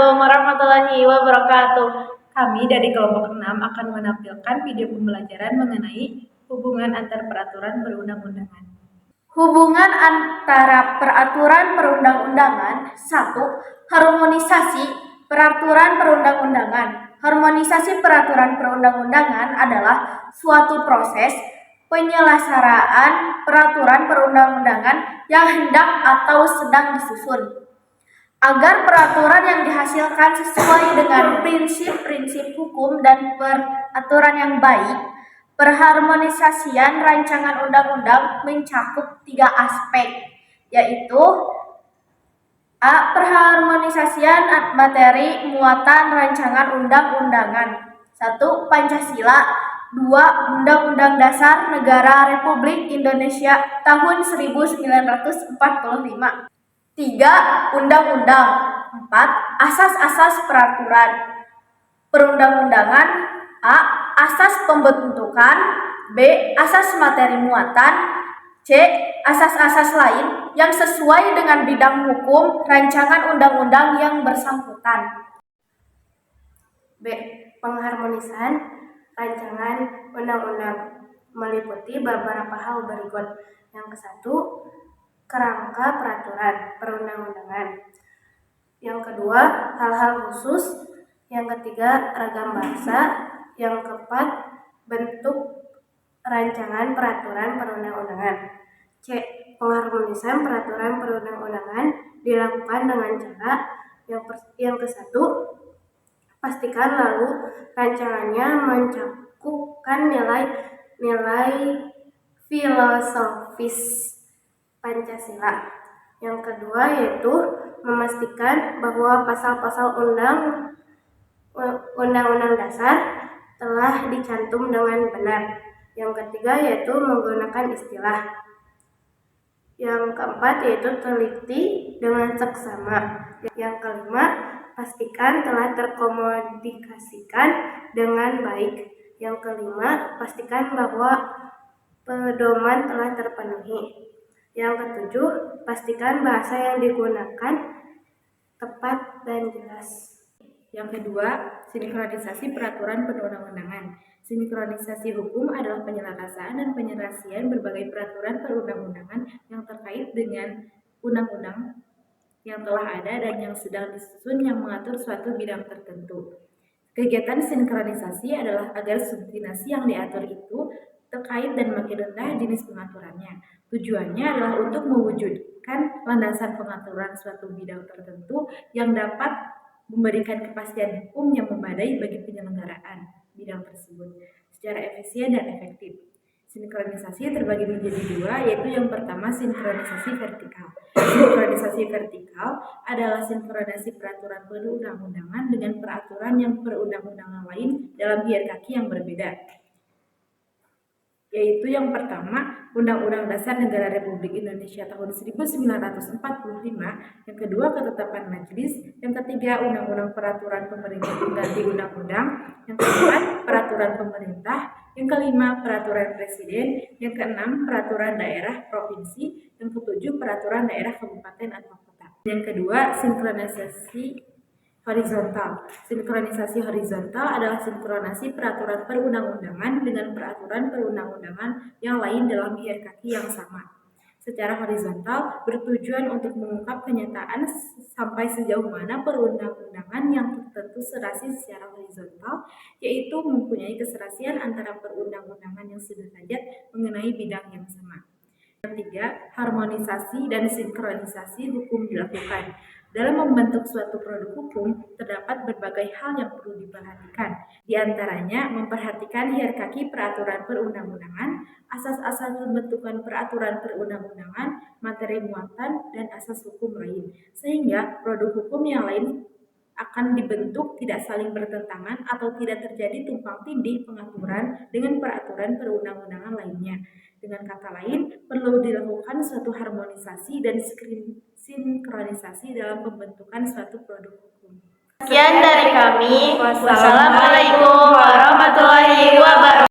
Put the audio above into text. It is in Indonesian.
Assalamualaikum warahmatullahi wabarakatuh. Kami dari kelompok 6 akan menampilkan video pembelajaran mengenai hubungan antar peraturan perundang-undangan. Hubungan antara peraturan perundang-undangan. 1. Harmonisasi peraturan perundang-undangan. Harmonisasi peraturan perundang-undangan adalah suatu proses penyelesaian peraturan perundang-undangan yang hendak atau sedang disusun agar peraturan yang dihasilkan sesuai dengan prinsip-prinsip hukum dan peraturan yang baik. Perharmonisasian rancangan undang-undang mencakup 3 aspek, yaitu A. Perharmonisasian materi muatan rancangan undang-undangan. 1. Pancasila. 2. Undang-Undang Dasar Negara Republik Indonesia tahun 1945. 3. Undang-undang. 4. Asas-asas peraturan perundang-undangan. A. Asas pembentukan. B. Asas materi muatan. C. Asas-asas lain yang sesuai dengan bidang hukum rancangan undang-undang yang bersangkutan. B. Pengharmonisan rancangan undang-undang meliputi beberapa hal berikut. Yang ke-1, kerangka peraturan perundang-undangan. Yang kedua, hal-hal khusus. Yang ketiga, ragam bahasa. Yang keempat, bentuk rancangan peraturan perundang-undangan. C. Pengharmonisan peraturan perundang-undangan dilakukan dengan cara yang ke-1, pastikan lalu rancangannya mencakupkan nilai-nilai filosofis Pancasila. Yang kedua yaitu memastikan bahwa pasal-pasal Undang-Undang Dasar telah dicantum dengan benar. Yang ketiga yaitu menggunakan istilah. Yang keempat yaitu teliti dengan seksama. Yang kelima, pastikan telah terkomunikasikan dengan baik. Yang kelima, pastikan bahwa pedoman telah terpenuhi. Yang ketujuh, pastikan bahasa yang digunakan tepat dan jelas. Yang kedua, sinkronisasi peraturan perundang-undangan. Sinkronisasi hukum adalah penyelesaian dan penyelesaian berbagai peraturan perundang-undangan yang terkait dengan undang-undang yang telah ada dan yang sedang disusun yang mengatur suatu bidang tertentu. Kegiatan sinkronisasi adalah agar subordinasi yang diatur itu terkait dan makin rendah jenis pengaturannya. Tujuannya adalah untuk mewujudkan landasan pengaturan suatu bidang tertentu yang dapat memberikan kepastian hukum yang memadai bagi penyelenggaraan bidang tersebut secara efisien dan efektif. Sinkronisasi terbagi menjadi dua, yaitu yang pertama sinkronisasi vertikal. Sinkronisasi vertikal adalah sinkronisasi peraturan perundang-undangan dengan peraturan yang perundang-undangan lain dalam hierarki yang berbeda. Yaitu yang pertama, Undang-Undang Dasar Negara Republik Indonesia tahun 1945, yang kedua, ketetapan majelis, yang ketiga, Undang-Undang Peraturan Pemerintah pengganti Undang-Undang, yang keempat, Peraturan Pemerintah, yang kelima, Peraturan Presiden, yang keenam, Peraturan Daerah Provinsi, yang ketujuh, Peraturan Daerah Kabupaten atau Kota. Yang kedua, sinkronisasi horizontal. Sinkronisasi horizontal adalah sinkronisasi peraturan perundang-undangan dengan peraturan perundang-undangan yang lain dalam hierarki yang sama. Secara horizontal bertujuan untuk mengungkap kenyataan sampai sejauh mana perundang-undangan yang tertentu serasi secara horizontal, yaitu mempunyai keserasian antara perundang-undangan yang sederajat mengenai bidang yang sama. Yang ketiga, harmonisasi dan sinkronisasi hukum dilakukan. Dalam membentuk suatu produk hukum, terdapat berbagai hal yang perlu diperhatikan. Di antaranya, memperhatikan hierarki peraturan perundang-undangan, asas-asas pembentukan peraturan perundang-undangan, materi muatan, dan asas hukum lain. Sehingga produk hukum yang lain akan dibentuk tidak saling bertentangan atau tidak terjadi tumpang tindih pengaturan dengan peraturan perundang-undangan lainnya. Dengan kata lain, perlu dilakukan suatu harmonisasi dan sinkronisasi dalam pembentukan suatu produk hukum. Sekian dari kami. Wassalamualaikum warahmatullahi wabarakatuh.